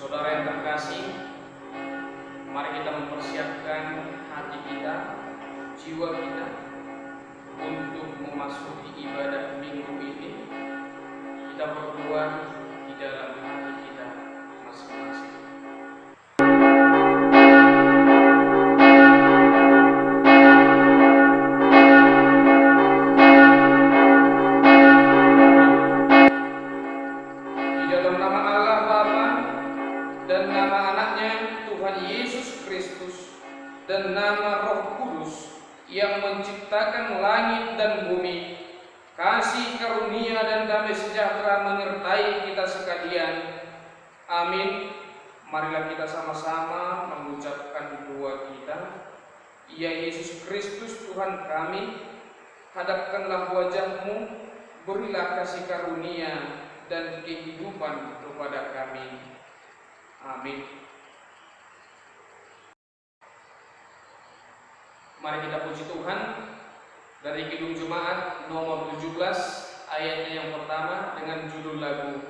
Saudara yang terkasih, mari kita mempersiapkan hati kita, jiwa kita untuk memasuki ibadah minggu ini. Kita berdoa di dalam hati kita masing-masing. Di dalam nama Allah Bapa dan nama anaknya Tuhan Yesus Kristus dan nama Roh Kudus yang menciptakan langit dan bumi, kasih karunia dan damai sejahtera menyertai kita sekalian. Amin. Marilah kita sama-sama mengucapkan doa kita. Ya Yesus Kristus Tuhan kami, hadapkanlah wajah-Mu, berilah kasih karunia dan kehidupan kepada kami. Amin. Mari kita puji Tuhan dari Kidung Jemaat nomor 17 ayatnya yang pertama dengan judul lagu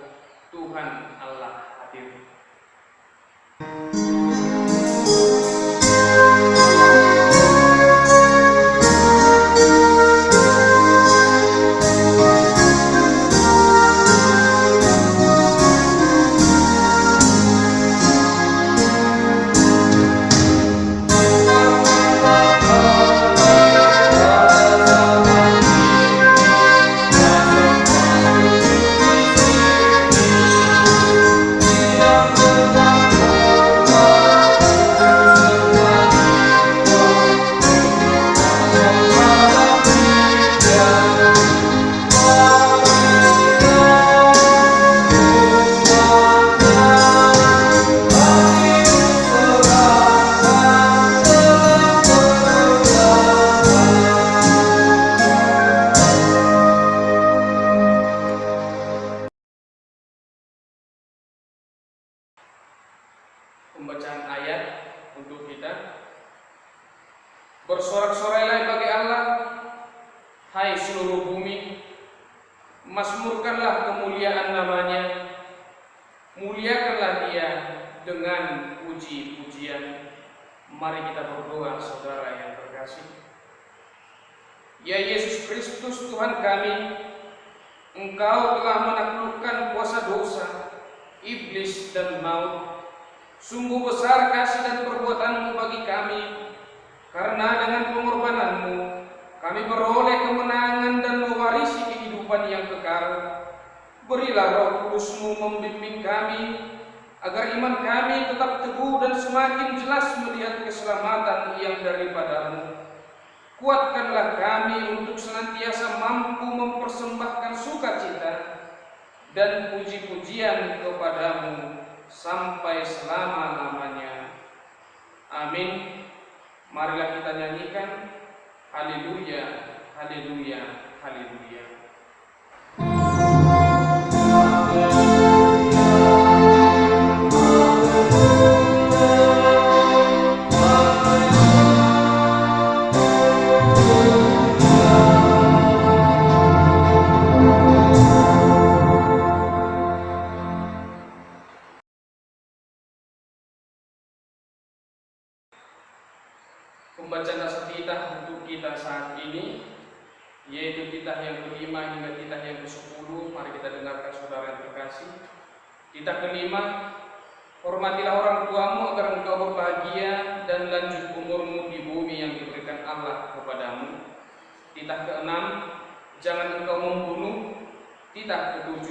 Tuhan Allah Hadir. Pembacaan ayat untuk kita. Bersorak-sorailah bagi Allah, hai seluruh bumi, masmurkanlah kemuliaan namanya, muliakanlah Dia dengan puji-pujian. Mari kita berdoa, saudara yang terkasih. Ya Yesus Kristus Tuhan kami, Engkau telah menaklukkan kuasa dosa, iblis dan maut. Sungguh besar kasih dan perbuatan-Mu bagi kami, karena dengan pengorbanan-Mu kami beroleh kemenangan dan mewarisi kehidupan yang kekal. Berilah Roh Kudus-Mu membimbing kami, agar iman kami tetap teguh dan semakin jelas melihat keselamatan yang daripada-Mu. Kuatkanlah kami untuk senantiasa mampu mempersembahkan sukacita dan puji-pujian kepada-Mu sampai selama-lamanya. Amin. Marilah kita nyanyikan haleluya, haleluya, haleluya. Pembacaan dasar titah untuk kita saat ini, yaitu titah yang kelima hingga titah yang ke-10. Mari kita dengarkan, saudara yang terkasih. Titah kelima, hormatilah orang tuamu agar engkau berbahagia dan lanjut umurmu di bumi yang diberikan Allah kepadamu. Titah ke-6, jangan engkau membunuh. Titah ke-7,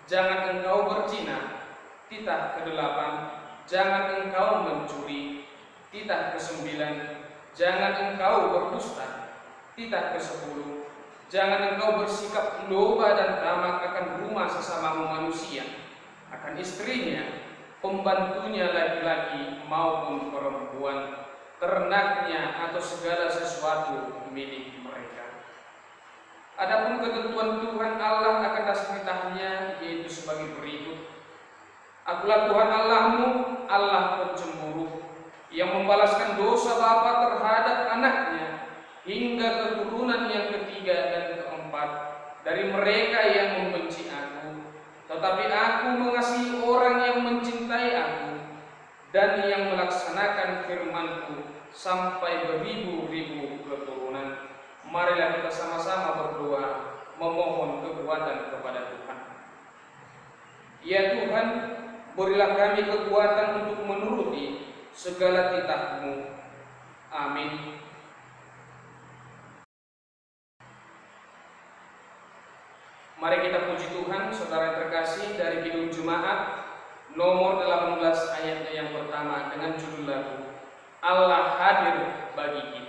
jangan engkau berzina. Titah ke-8, jangan engkau mencuri. Titah ke-9, jangan engkau berdusta. Titah ke-10, jangan engkau bersikap loba dan tamak akan rumah sesamamu manusia, akan istrinya, pembantunya laki-laki maupun perempuan, ternaknya atau segala sesuatu milik mereka. Adapun ketentuan Tuhan Allah akan dasar titahnya, yaitu sebagai berikut. Akulah Tuhan Allahmu, Allah pencemburu, yang membalaskan dosa bapa terhadap anaknya hingga keturunan yang ketiga dan keempat dari mereka yang membenci Aku. Tetapi Aku mengasihi orang yang mencintai dan yang melaksanakan firman-Ku sampai beribu-ribu keturunan. Marilah kita sama-sama berdoa memohon kekuatan kepada Tuhan. Ya Tuhan, berilah kami kekuatan untuk menuruti segala titah-Mu. Amin. Mari kita puji Tuhan, saudara terkasih, dari Kidung Jemaat nomor 18 ayatnya yang pertama dengan judul lagu Allah hadir bagi kita.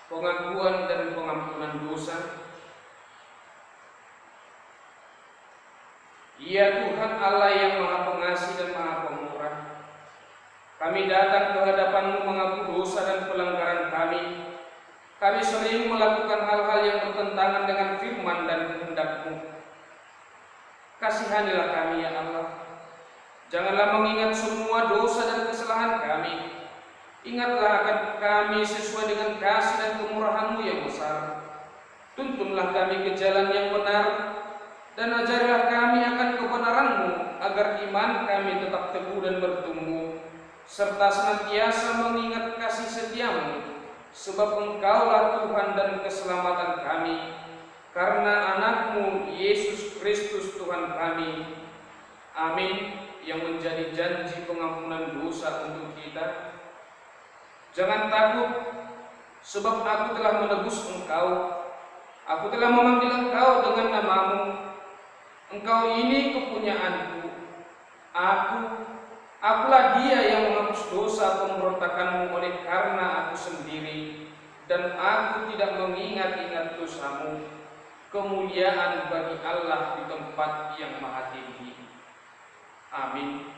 Pengakuan dan pengampunan dosa. Ya Tuhan Allah yang Maha Pengasih dan Maha Pemurah, kami datang ke hadapan-Mu mengaku dosa dan pelanggaran kami. Kami sering melakukan hal-hal yang bertentangan dengan firman dan kehendak-Mu. Kasihanilah kami ya Allah. Janganlah mengingat semua dosa dan kesalahan kami. Ingatlah akan kami sesuai dengan kasih dan kemurahan-Mu yang besar. Tuntunlah kami ke jalan yang benar, dan ajarilah kami akan kebenaran-Mu, agar iman kami tetap teguh dan bertumbuh, serta senantiasa mengingat kasih setia-Mu, sebab Engkaulah Tuhan dan keselamatan kami, karena anak-Mu Yesus Kristus Tuhan kami. Amin. Yang menjadi janji pengampunan dosa untuk kita. Jangan takut, sebab aku telah menebus engkau. Aku telah memanggil engkau dengan nama-Mu. Engkau ini kepunyaanku. Akulah Dia yang menghapus dosa pemberontakanmu oleh karena aku sendiri, dan aku tidak mengingat-ingat dosamu. Kemuliaan bagi Allah di tempat yang maha tinggi. Amin.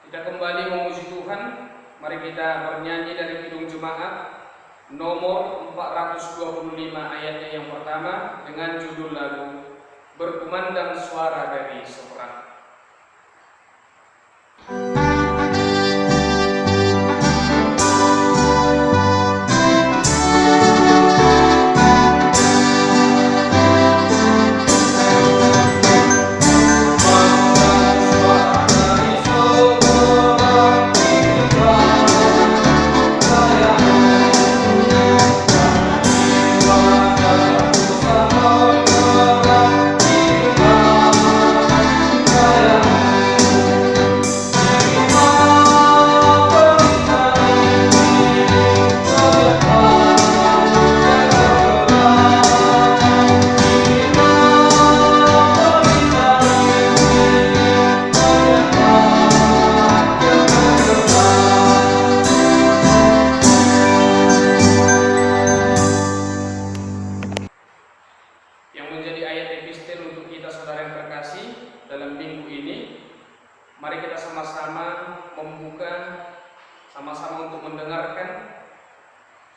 Kita kembali memuji Tuhan. Mari kita bernyanyi dari Kidung Jemaat nomor 425 ayatnya yang pertama dengan judul lagu Berkumandang Suara dari Seberang.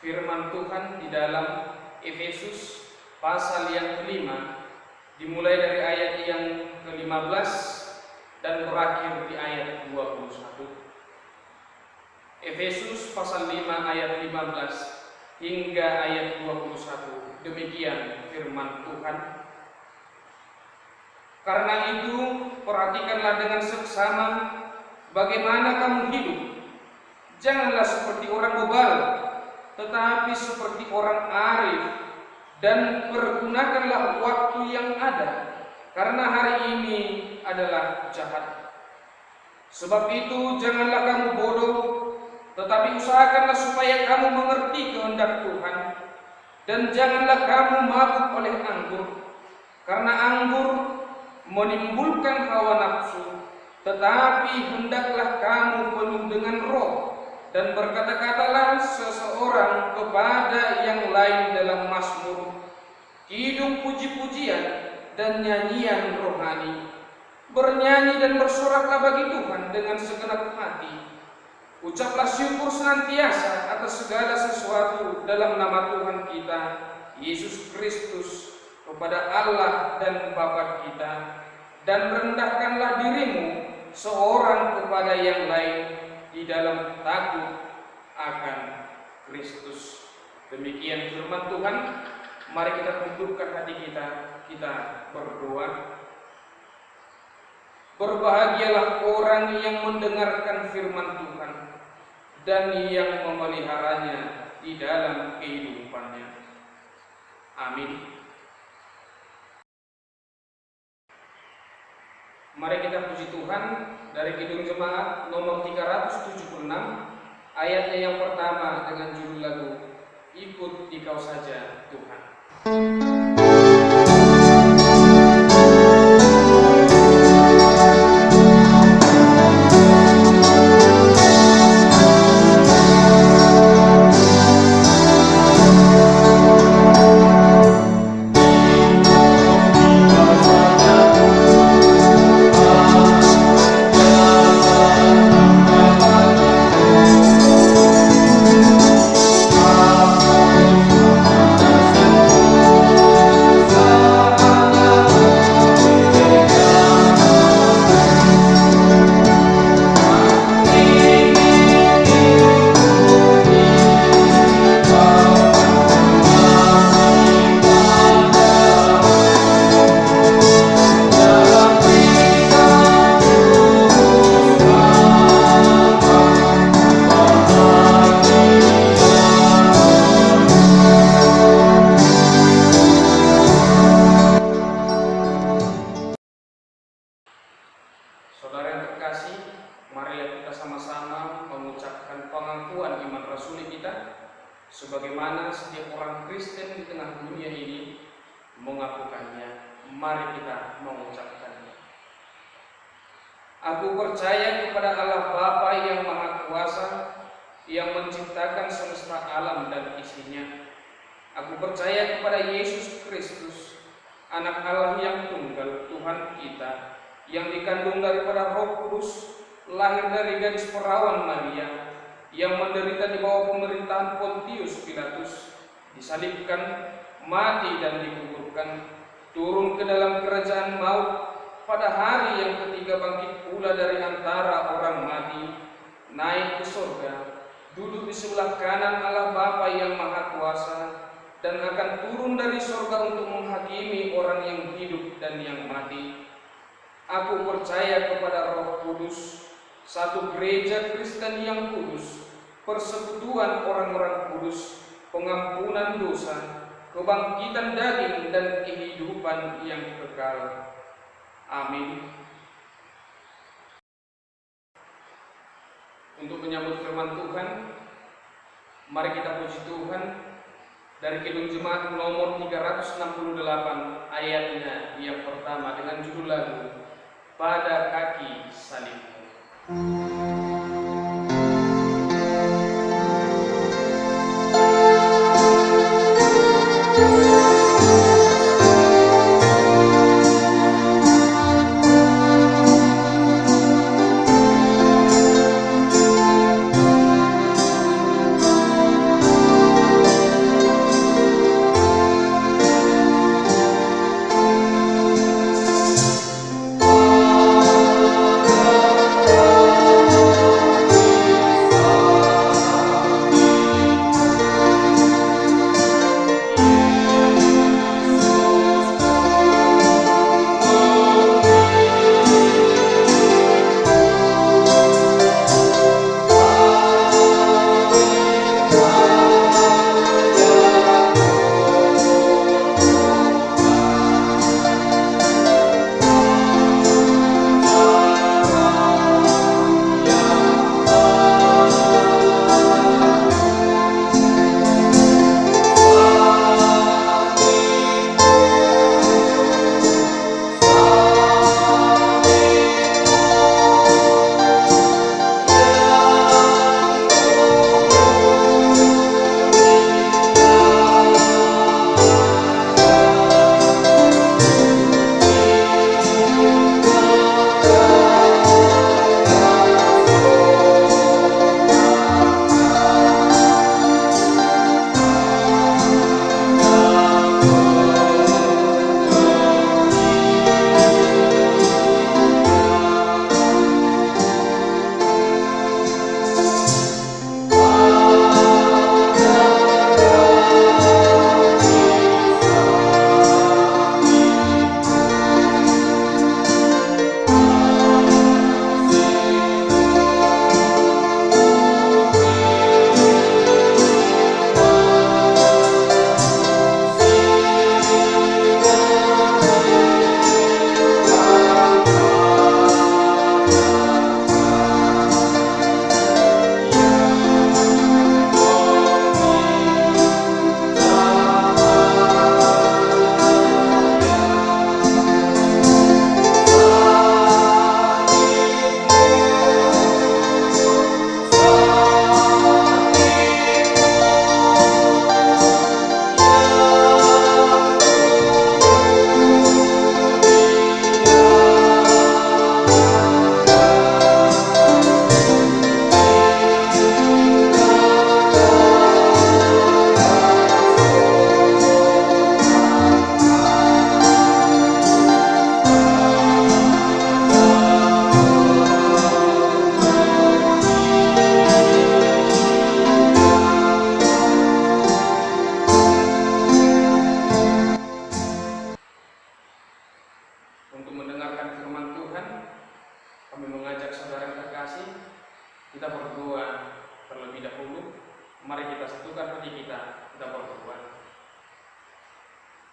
Firman Tuhan di dalam Efesus pasal yang kelima, dimulai dari ayat yang ke-15 dan berakhir di ayat 21. Efesus pasal 5 ayat 15 hingga ayat 21. Demikian firman Tuhan. Karena itu, perhatikanlah dengan seksama bagaimana kamu hidup. Janganlah seperti orang bebal, tetapi seperti orang arif, dan pergunakanlah waktu yang ada, karena hari ini adalah jahat. Sebab itu janganlah kamu bodoh, tetapi usahakanlah supaya kamu mengerti kehendak Tuhan, dan janganlah kamu mabuk oleh anggur, karena anggur menimbulkan hawa nafsu, tetapi hendaklah kamu penuh dengan Roh, dan berkata-katalah seseorang kepada yang lain dalam mazmur, kidung puji-pujian dan nyanyian rohani. Bernyanyi dan bersoraklah bagi Tuhan dengan segenap hati. Ucaplah syukur senantiasa atas segala sesuatu dalam nama Tuhan kita Yesus Kristus kepada Allah dan Bapa kita, dan rendahkanlah dirimu seorang kepada yang lain di dalam takut akan Kristus. Demikian firman Tuhan. Mari kita tundukkan hati kita berdoa. Berbahagialah orang yang mendengarkan firman Tuhan dan yang memeliharanya di dalam kehidupannya. Amin. Mari kita puji Tuhan dari Kidung Jemaat nomor 376, ayatnya yang pertama dengan judul lagu Ikut Dikau Saja Tuhan. Saudara yang terkasih, marilah kita sama-sama mengucapkan pengakuan iman rasuli kita, sebagaimana setiap orang Kristen di tengah dunia ini mengakukannya. Mari kita mengucapkannya. Aku percaya kepada Allah Bapa yang Maha Kuasa, yang menciptakan semesta alam dan isinya. Aku percaya kepada Yesus Kristus, Anak Allah yang tunggal, Tuhan kita, yang dikandung daripada Roh Kudus, lahir dari gadis perawan Maria, yang menderita di bawah pemerintahan Pontius Pilatus, disalibkan, mati dan dikuburkan, turun ke dalam kerajaan maut, pada hari yang ketiga bangkit pula dari antara orang mati, naik ke surga, duduk di sebelah kanan Allah Bapa yang Maha Kuasa, dan akan turun dari surga untuk menghakimi orang yang hidup dan yang mati. Aku percaya kepada Roh Kudus, satu gereja Kristen yang kudus, persekutuan orang-orang kudus, pengampunan dosa, kebangkitan daging dan kehidupan yang kekal. Amin. Untuk menyambut firman Tuhan, mari kita puji Tuhan dari Kidung Jemaat nomor 368, ayatnya yang pertama dengan judul lagu Pada Kaki Salibmu.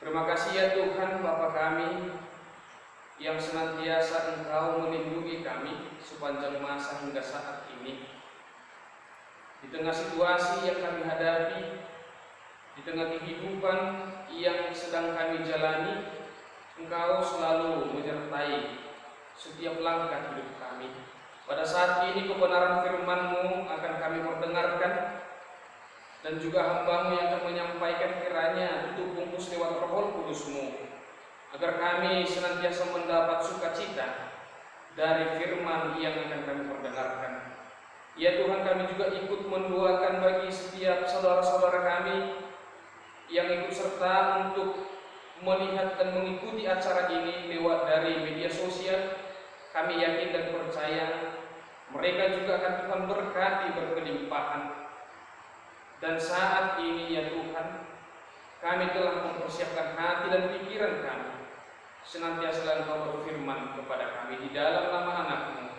Terima kasih ya Tuhan Bapa kami yang senantiasa Engkau melindungi kami sepanjang masa hingga saat ini. Di tengah situasi yang kami hadapi, di tengah kehidupan yang sedang kami jalani, Engkau selalu menyertai setiap langkah hidup kami. Pada saat ini kebenaran firman-Mu akan kami perdengarkan, dan juga hamba-Mu yang akan menyampaikan kiranya tutup bungkus lewat Roh Kudus-Mu, agar kami senantiasa mendapat sukacita dari firman yang akan kami perdengarkan. Ya Tuhan, kami juga ikut mendoakan bagi setiap saudara-saudara kami yang ikut serta untuk melihat dan mengikuti acara ini lewat dari media sosial. Kami yakin dan percaya mereka juga akan Tuhan berkati berkelimpahan. Dan saat ini ya Tuhan, kami telah mempersiapkan hati dan pikiran kami. Senantiasa Engkau berfirman kepada kami. Di dalam nama anak-Mu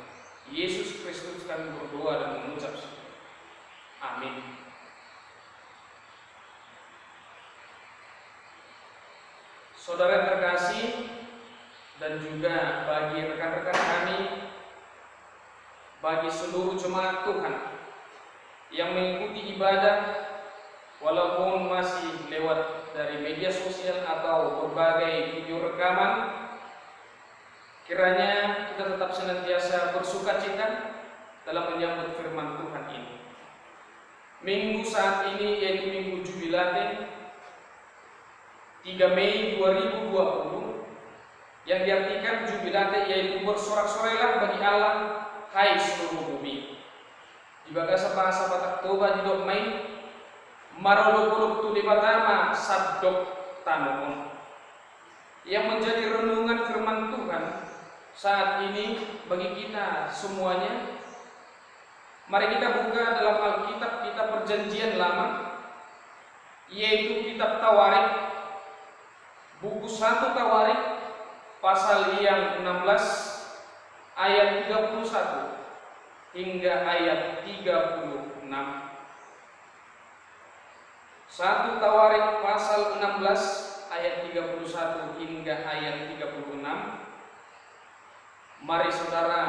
Yesus Kristus kami berdoa dan mengucap syukur. Amin. Saudara yang terkasih, dan juga bagi rekan-rekan kami, bagi seluruh jemaat Tuhan yang mengikuti ibadah walaupun masih lewat dari media sosial atau berbagai video rekaman, kiranya kita tetap senantiasa bersukacita dalam menyambut firman Tuhan ini. Minggu saat ini yaitu Minggu Jubilate 3 Mei 2020, yang diartikan Jubilate yaitu bersorak-sorailah bagi Allah, hai seluruh bumi. Di bahasa Batak Toba di dok Mei marolok tu di Batama sabdok tanumon, yang menjadi renungan firman Tuhan saat ini bagi kita semuanya. Mari kita buka dalam Alkitab kita Perjanjian Lama, yaitu kitab Tawarik, buku 1 Tawarik pasal yang 16 ayat 31 hingga ayat 36. 1 Tawarik pasal 16 ayat 31 hingga ayat 36. Mari saudara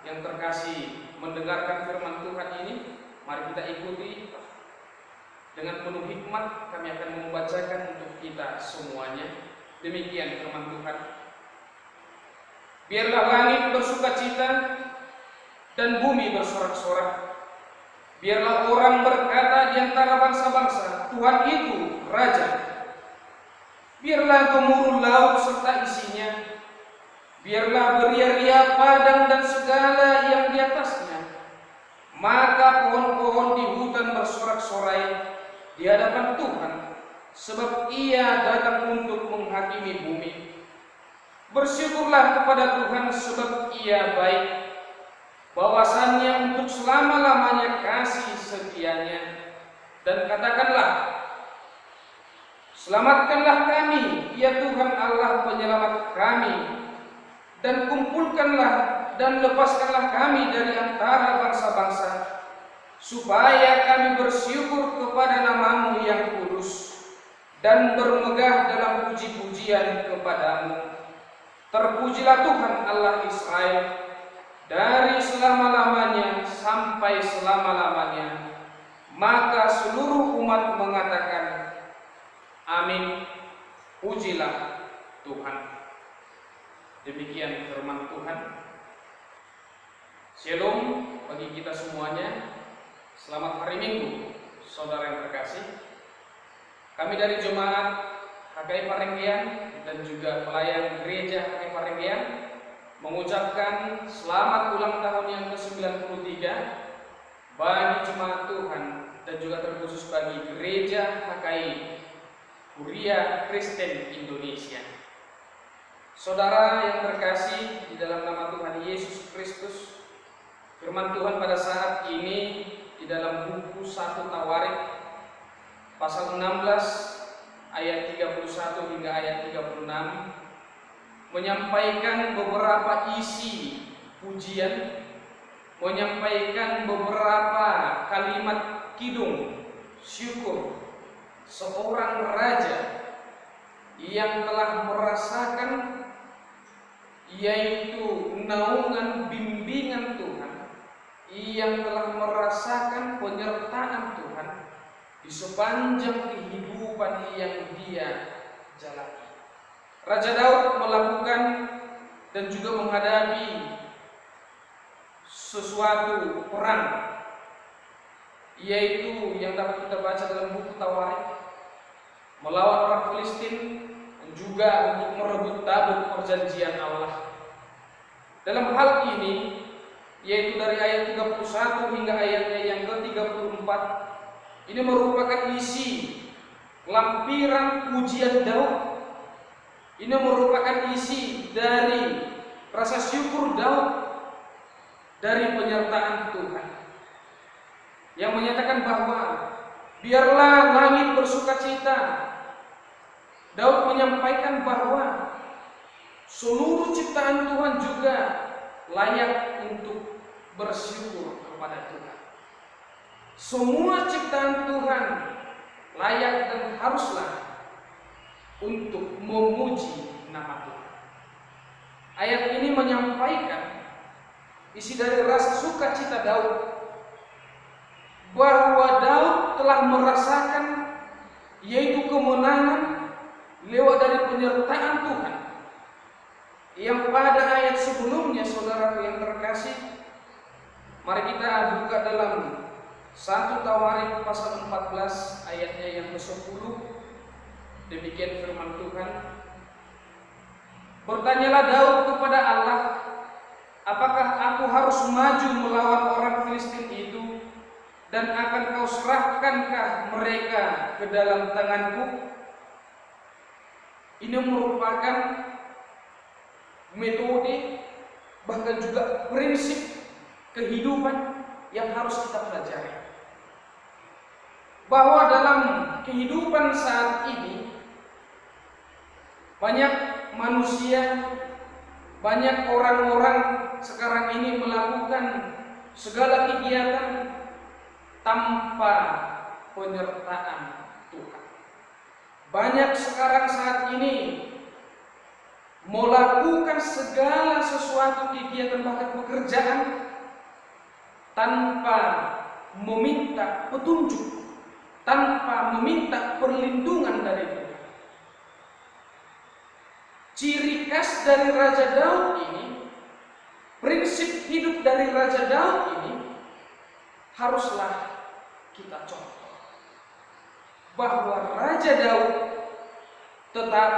yang terkasih mendengarkan firman Tuhan ini. Mari kita ikuti dengan penuh hikmat. Kami akan membacakan untuk kita semuanya. Demikian firman Tuhan. Biarlah langit bersukacita dan bumi bersorak-sorak. Biarlah orang berkata di antara bangsa-bangsa, Tuhan itu Raja. Biarlah gemuruh laut serta isinya. Biarlah beria-ria padang dan segala yang di atasnya. Maka pohon-pohon di hutan bersorak-sorai di hadapan Tuhan, sebab Ia datang untuk menghakimi bumi. Bersyukurlah kepada Tuhan sebab Ia baik, bahwasannya untuk selama-lamanya kasih setianya. Dan katakanlah, selamatkanlah kami, ya Tuhan Allah penyelamat kami, dan kumpulkanlah dan lepaskanlah kami dari antara bangsa-bangsa, supaya kami bersyukur kepada nama-Mu yang kudus dan bermegah dalam puji-pujian kepada-Mu. Terpujilah Tuhan Allah Israel dari selama-lamanya sampai selama-lamanya. Maka seluruh umat mengatakan, amin, pujilah Tuhan. Demikian firman Tuhan. Shalom bagi kita semuanya. Selamat hari Minggu, saudara yang terkasih. Kami dari Jemaat HKI Parenggian dan juga pelayan gereja HKI Parenggian mengucapkan selamat ulang tahun yang ke-93 bagi jemaat Tuhan dan juga terkhusus bagi gereja HKI Huria Kristen Indonesia. Saudara yang terkasih di dalam nama Tuhan Yesus Kristus, firman Tuhan pada saat ini di dalam buku 1 Tawarik pasal 16 ayat 31 hingga ayat 36 menyampaikan beberapa isi pujian, menyampaikan beberapa kalimat kidung syukur seorang raja yang telah merasakan yaitu naungan bimbingan Tuhan, yang telah merasakan penyertaan Tuhan di sepanjang kehidupan yang dia jalani. Raja Daud melakukan dan juga menghadapi sesuatu perang, yaitu yang dapat kita baca dalam buku Tawarik, melawan orang Filistin dan juga untuk merebut tabut perjanjian Allah. Dalam hal ini, yaitu dari ayat 31 hingga ayatnya yang ke-34, ini merupakan isi lampiran pujian Daud. Ini merupakan isi dari rasa syukur Daud dari penyertaan Tuhan, yang menyatakan bahwa biarlah langit bersukacita. Daud menyampaikan bahwa seluruh ciptaan Tuhan juga layak untuk bersyukur kepada Tuhan. Semua ciptaan Tuhan layak dan haruslah untuk memuji nama Tuhan. Ayat ini menyampaikan isi dari rasa sukacita Daud, bahwa Daud telah merasakan yaitu kemenangan lewat dari penyertaan Tuhan, yang pada ayat sebelumnya, saudara yang terkasih, mari kita buka dalam 1 Tawarik pasal 14 ayatnya yang ke-10. Demikian firman Tuhan. Bertanyalah Daud kepada Allah, apakah aku harus maju melawan orang Filistin itu, dan akan kau serahkankah mereka ke dalam tanganku? Ini merupakan metode, bahkan juga prinsip kehidupan yang harus kita pelajari. Bahwa dalam kehidupan saat ini, banyak manusia, banyak orang-orang sekarang ini melakukan segala kegiatan tanpa penyertaan Tuhan. Banyak sekarang saat ini melakukan segala sesuatu kegiatan, bahkan pekerjaan, tanpa meminta petunjuk, tanpa meminta perlindungan dari Tuhan. Ciri khas dari Raja Daud ini, prinsip hidup dari Raja Daud ini haruslah kita contoh. Bahwa Raja Daud tetap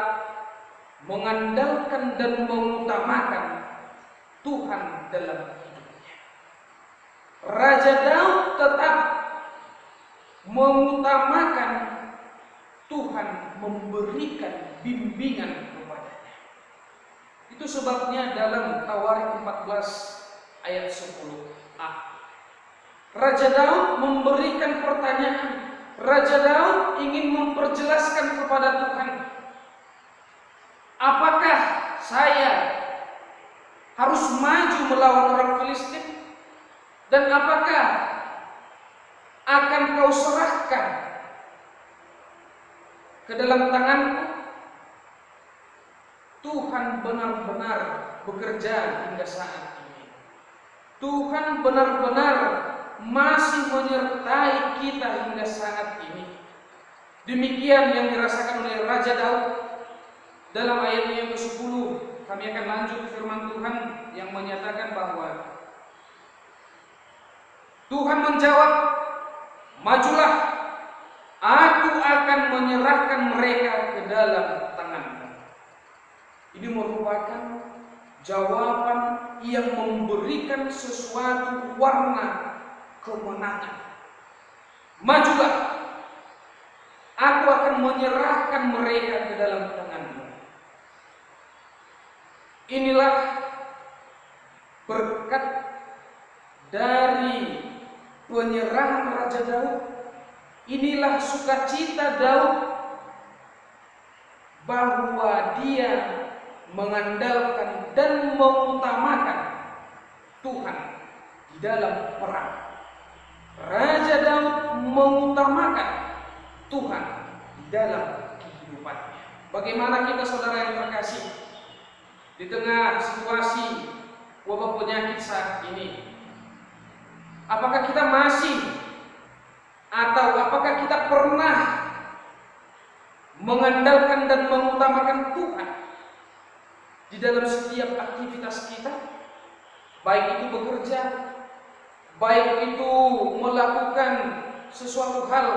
mengandalkan dan mengutamakan Tuhan dalam hidupnya. Raja Daud tetap mengutamakan Tuhan memberikan bimbingan kepadanya. Itu sebabnya dalam Tawarik 14 ayat 10a, Raja Daud memberikan pertanyaan. Raja Daud ingin memperjelaskan kepada Tuhan, apakah saya harus maju melawan orang Filistin, dan apakah akan kau serahkan ke dalam tanganku? Tuhan benar-benar bekerja hingga saat ini. Tuhan benar-benar masih menyertai kita hingga saat ini. Demikian yang dirasakan oleh Raja Daud dalam ayat yang ke-10. Kami akan lanjut firman Tuhan yang menyatakan bahwa Tuhan menjawab, majulah, aku akan menyerahkan mereka ke dalam tanganmu. Ini merupakan jawaban yang memberikan sesuatu warna kemenangan. Majulah, aku akan menyerahkan mereka ke dalam tanganmu. Inilah berkat dari penyerahan Raja Daud. Inilah sukacita Daud, bahwa dia mengandalkan dan mengutamakan Tuhan di dalam perang. Raja Daud mengutamakan Tuhan di dalam kehidupannya. Bagaimana kita saudara yang terkasih di tengah situasi wabah penyakit saat ini? Apakah kita masih atau apakah kita pernah mengandalkan dan mengutamakan Tuhan di dalam setiap aktivitas kita? Baik itu bekerja, baik itu melakukan sesuatu hal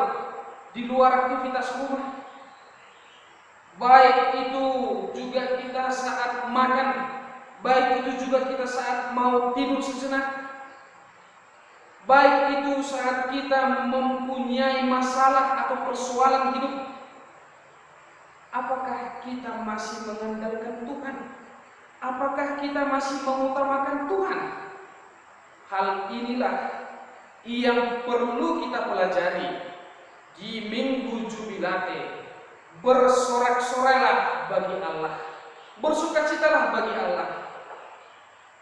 di luar aktivitas rumah, baik itu juga kita saat makan, baik itu juga kita saat mau tidur sejenak, baik itu saat kita mempunyai masalah atau persoalan hidup. Apakah kita masih mengandalkan Tuhan? Apakah kita masih mengutamakan Tuhan? Hal inilah yang perlu kita pelajari di Minggu Jubilate. Bersorak-sorailah bagi Allah, bersukacitalah bagi Allah,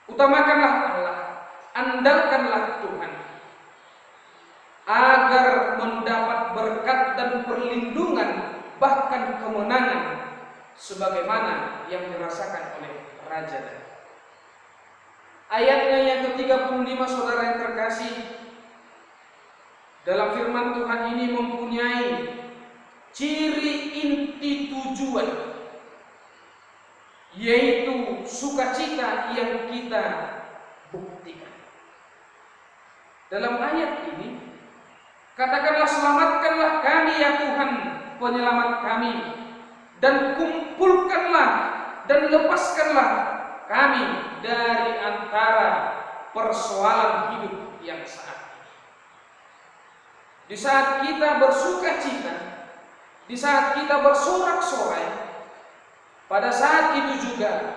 utamakanlah Allah, andalkanlah Tuhan, agar mendapat berkat dan perlindungan, bahkan kemenangan sebagaimana yang dirasakan oleh Raja Daud. Ayatnya yang ke-35 saudara yang terkasih, dalam firman Tuhan ini mempunyai ciri inti tujuan, yaitu sukacita yang kita buktikan. Dalam ayat ini katakanlah, selamatkanlah kami ya Tuhan penyelamat kami, dan kumpulkanlah dan lepaskanlah kami dari antara persoalan hidup yang saat ini. Di saat kita bersukacita, di saat kita bersorak-sorai, pada saat itu juga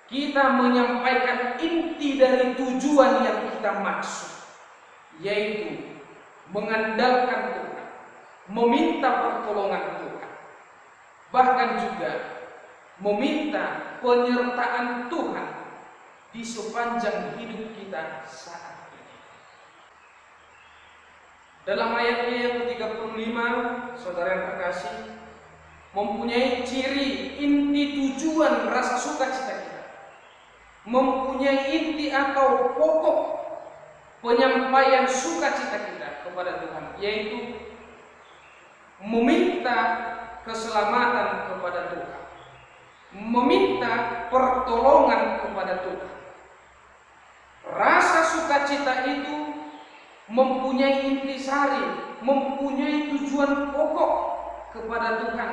kita menyampaikan inti dari tujuan yang kita maksud, yaitu mengandalkan Tuhan, meminta pertolongan Tuhan, bahkan juga meminta penyertaan Tuhan di sepanjang hidup kita saat ini. Dalam ayatnya yang ke-35, saudara yang terkasih, mempunyai ciri inti tujuan rasa sukacita kita, mempunyai inti atau pokok penyampaian sukacita kita kepada Tuhan, yaitu meminta keselamatan kepada Tuhan, meminta pertolongan kepada Tuhan. Rasa sukacita itu mempunyai intisari, mempunyai tujuan pokok kepada Tuhan,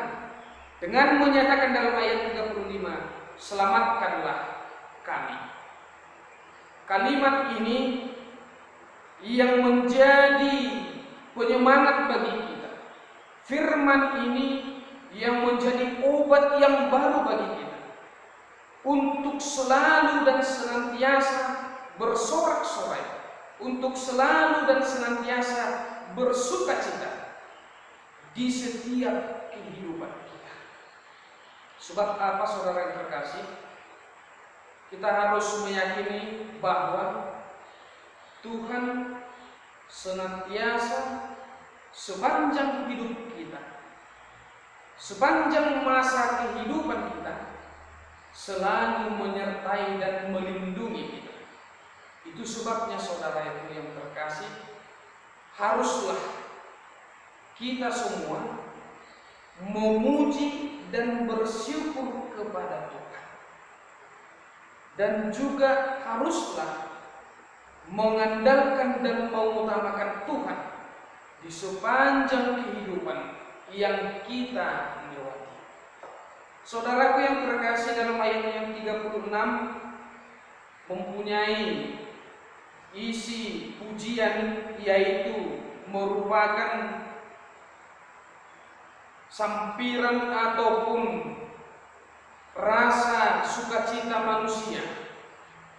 dengan menyatakan dalam ayat 35, selamatkanlah kami. Kalimat ini yang menjadi penyemangat bagi kita, firman ini yang menjadi obat yang baru bagi kita untuk selalu dan senantiasa bersorak-sorai, untuk selalu dan senantiasa bersukacita di setiap kehidupan kita. Sebab apa saudara yang terkasih? Kita harus meyakini bahwa Tuhan senantiasa sepanjang hidup kita, sepanjang masa kehidupan kita, selalu menyertai dan melindungi kita. Itu sebabnya saudara yang terkasih, haruslah kita semua memuji dan bersyukur kepada Tuhan, dan juga haruslah mengandalkan dan mengutamakan Tuhan di sepanjang kehidupan yang kita lewati. Saudaraku yang terkasih, dalam ayat yang 36 mempunyai isi pujian, yaitu merupakan sampiran ataupun rasa sukacita manusia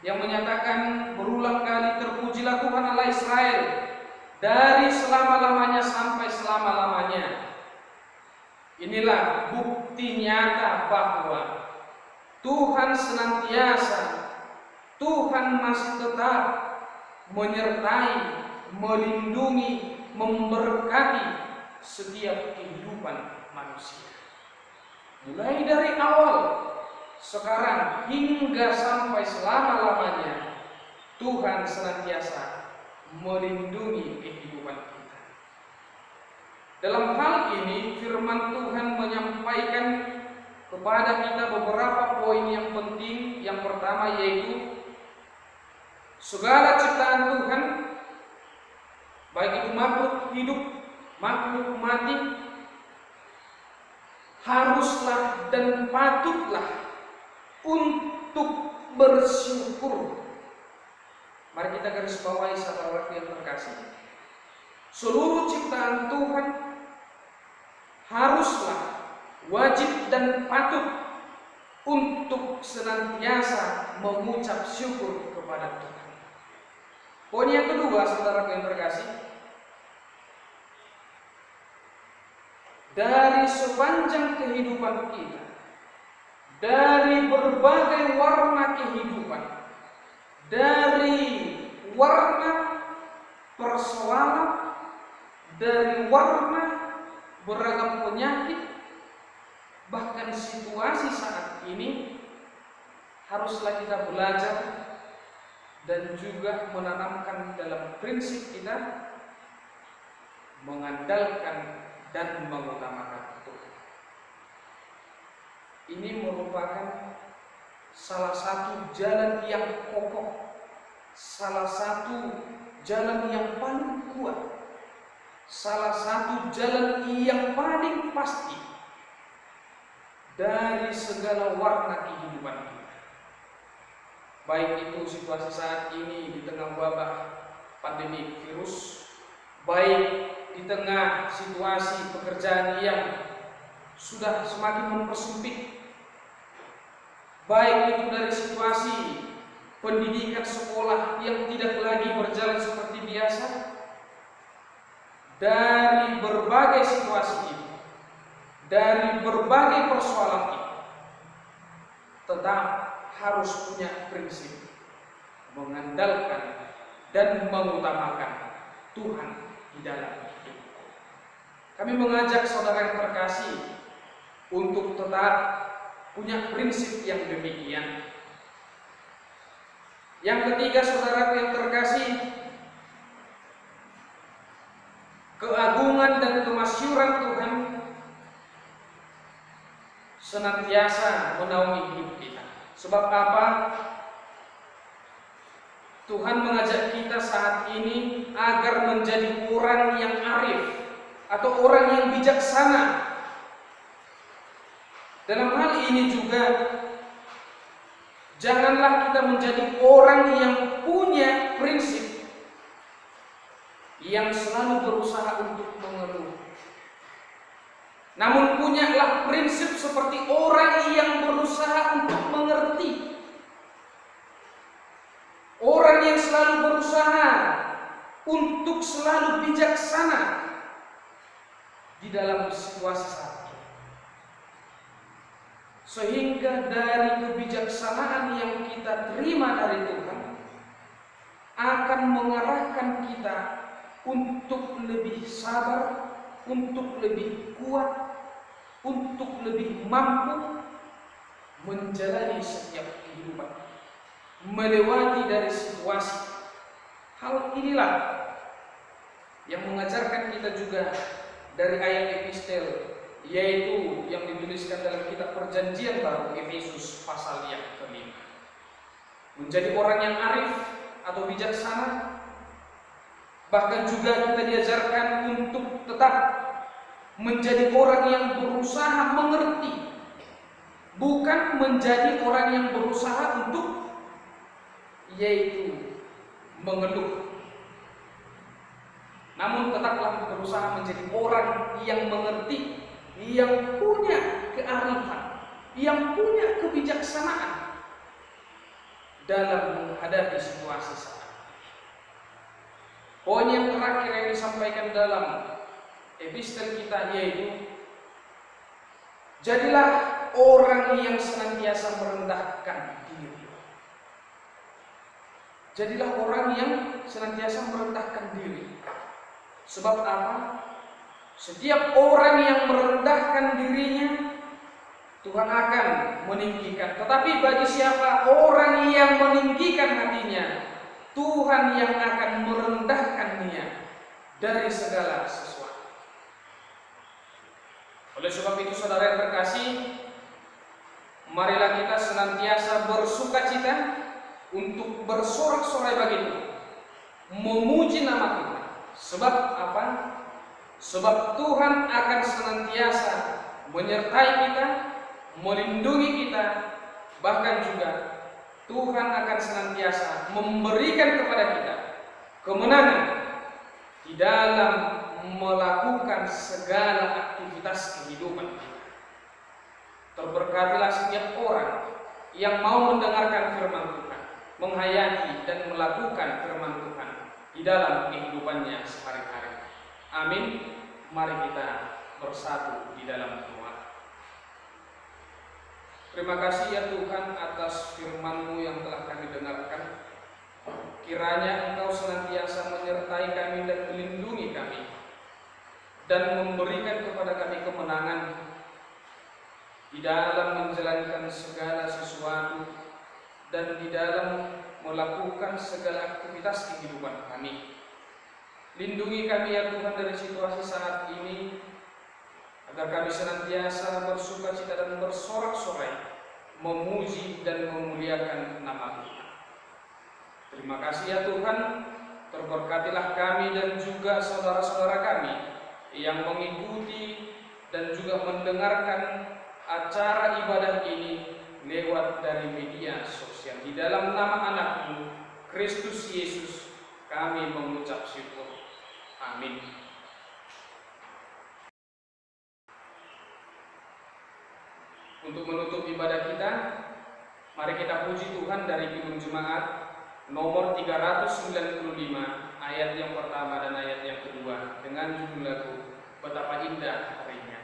yang menyatakan berulang kali, terpujilah Tuhan Allah Israel dari selama-lamanya sampai selama-lamanya. Inilah bukti nyata bahwa Tuhan senantiasa, Tuhan masih tetap menyertai, melindungi, memberkati setiap kehidupan manusia. mulai dari awal sekarang hingga sampai selama-lamanya, Tuhan senantiasa melindungi kehidupan kita. Dalam hal ini firman Tuhan menyampaikan kepada kita beberapa poin yang penting. Yang pertama yaitu segala ciptaan Tuhan, baik itu makhluk hidup, makhluk mati, haruslah dan patutlah untuk bersyukur. Mari kita garis bawahi saudara yang terkasih. Seluruh ciptaan Tuhan haruslah, wajib dan patut untuk senantiasa mengucap syukur kepada Tuhan. Poin yang kedua, saudara yang terkasih, dari sepanjang kehidupan kita, dari berbagai warna kehidupan, dari warna persoalan, dari warna beragam penyakit, bahkan situasi saat ini, haruslah kita belajar dan juga menanamkan dalam prinsip kita mengandalkan dan mengutamakan Tuhan. Ini merupakan salah satu jalan yang kokoh, salah satu jalan yang paling kuat, salah satu jalan yang paling pasti dari segala warna kehidupan kita. Baik itu situasi saat ini di tengah wabah pandemi virus, baik di tengah situasi pekerjaan yang sudah semakin mempersempit, baik itu dari situasi pendidikan sekolah yang tidak lagi berjalan seperti biasa, dari berbagai situasi ini, dari berbagai persoalan ini, tetap harus punya prinsip mengandalkan dan mengutamakan Tuhan di dalam hidup. Kami mengajak saudara yang terkasih untuk tetap punya prinsip yang demikian. Yang ketiga, saudara yang terkasih, keagungan dan kemasyuran Tuhan senantiasa menaungi hidup kita. Sebab apa? Tuhan mengajak kita saat ini agar menjadi orang yang arif atau orang yang bijaksana. Dalam hal ini juga, janganlah kita menjadi orang yang punya prinsip yang selalu berusaha untuk mengeluh. Namun punyalah prinsip seperti orang yang berusaha untuk mengerti. Orang yang selalu berusaha untuk selalu bijaksana di dalam situasi saat ini. Sehingga dari kebijaksanaan yang kita terima dari Tuhan akan mengarahkan kita untuk lebih sabar, untuk lebih kuat, untuk lebih mampu menjalani setiap kehidupan, melewati dari situasi. Hal inilah yang mengajarkan kita juga dari ayat epistel, yaitu yang dituliskan dalam kitab Perjanjian Baru, Efesus pasal yang ke-5. Menjadi orang yang arif atau bijaksana. Bahkan juga kita diajarkan untuk tetap menjadi orang yang berusaha mengerti, bukan menjadi orang yang berusaha untuk yaitu mengeluh. Namun tetaplah berusaha menjadi orang yang mengerti, yang punya kearifan, yang punya kebijaksanaan dalam menghadapi situasi saat ini. Poin yang terakhir yang disampaikan dalam epistel kita yaitu jadilah orang yang senantiasa merendahkan diri. Jadilah orang yang senantiasa merendahkan diri. Sebab apa? Setiap orang yang merendahkan dirinya Tuhan akan meninggikan. Tetapi bagi siapa orang yang meninggikan hatinya, Tuhan yang akan merendahkannya dari segala sesuatu. Oleh sebab itu saudara yang terkasih, marilah kita senantiasa bersukacita untuk bersorak-sorai bagi Tuhan, memuji nama Tuhan. Sebab apa? Sebab Tuhan akan senantiasa menyertai kita, melindungi kita, bahkan juga Tuhan akan senantiasa memberikan kepada kita kemenangan di dalam melakukan segala aktivitas kehidupan kita. Terberkatilah setiap orang yang mau mendengarkan firman Tuhan, menghayati dan melakukan firman Tuhan di dalam kehidupannya sehari-hari. Amin. Mari kita bersatu di dalam doa. Terima kasih ya Tuhan atas firman-Mu yang telah kami dengarkan. Kiranya Engkau senantiasa menyertai kami dan melindungi kami, dan memberikan kepada kami kemenangan di dalam menjalankan segala sesuatu dan di dalam melakukan segala aktivitas kehidupan kami. Lindungi kami ya Tuhan dari situasi saat ini, agar kami senantiasa bersukacita dan bersorak-sorai, memuji dan memuliakan nama Tuhan. Terima kasih ya Tuhan, terberkatilah kami dan juga saudara-saudara kami yang mengikuti dan juga mendengarkan acara ibadah ini lewat dari media sosial. Di dalam nama anak-Mu, Kristus Yesus, kami mengucap syukur. Amin. Untuk menutup ibadah kita, mari kita puji Tuhan dari Kidung Jemaat nomor 395, ayat yang pertama dan ayat yang kedua, dengan judul lagu Betapa Indah Harinya.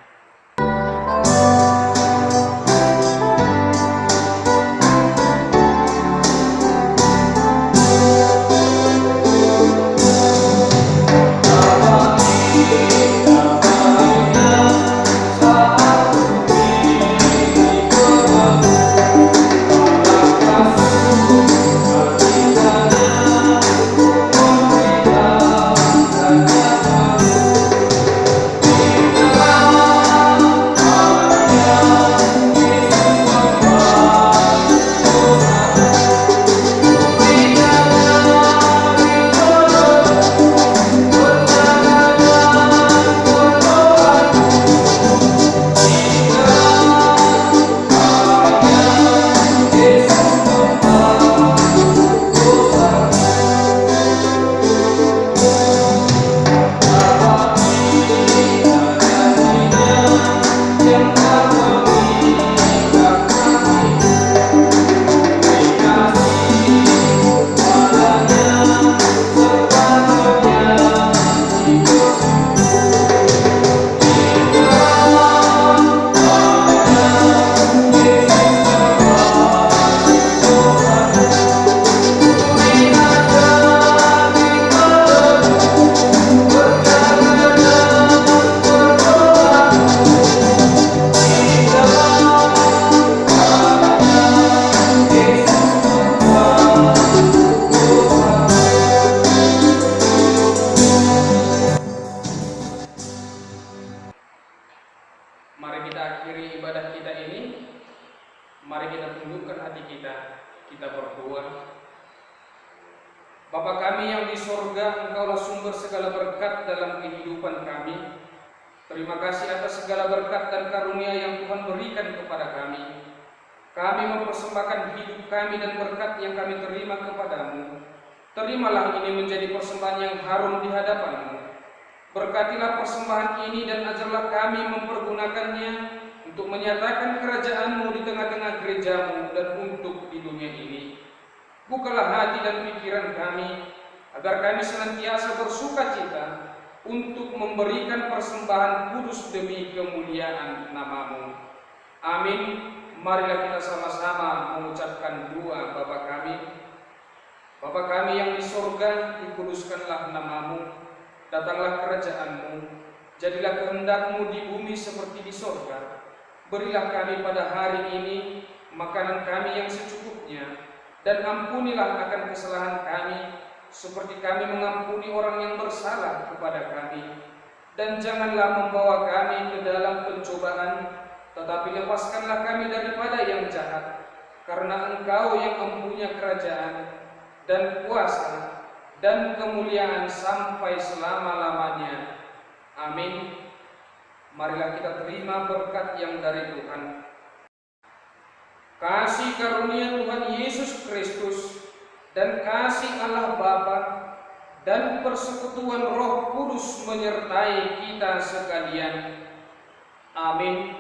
Mari kita akhiri ibadah kita ini. Mari kita tundukkan hati kita. Kita berdoa. Bapa kami yang di sorga, Engkaulah sumber segala berkat dalam kehidupan kami. Terima kasih atas segala berkat dan karunia yang Tuhan berikan kepada kami. Kami mempersembahkan hidup kami dan berkat yang kami terima kepadamu. Terimalah ini menjadi persembahan yang harum di hadapan-Mu. Berkatilah persembahan ini dan ajarlah kami mempergunakannya untuk menyatakan kerajaan-Mu di tengah-tengah gereja-Mu dan untuk di dunia ini. Bukalah hati dan pikiran kami, agar kami senantiasa bersukacita untuk memberikan persembahan kudus demi kemuliaan nama-Mu. Amin. Marilah kita sama-sama mengucapkan doa Bapa kami. Bapa kami yang di sorga, dikuduskanlah nama-Mu. Datanglah kerajaan-Mu, jadilah kehendak-Mu di bumi seperti di sorga. Berilah kami pada hari ini makanan kami yang secukupnya, dan ampunilah akan kesalahan kami, seperti kami mengampuni orang yang bersalah kepada kami. Dan janganlah membawa kami ke dalam pencobaan, tetapi lepaskanlah kami daripada yang jahat. Karena Engkau yang mempunyai kerajaan, dan kuasa, dan kemuliaan sampai selama-lamanya. Amin. Marilah kita terima berkat yang dari Tuhan. Kasih karunia Tuhan Yesus Kristus, dan kasih Allah Bapa, dan persekutuan Roh Kudus menyertai kita sekalian. Amin.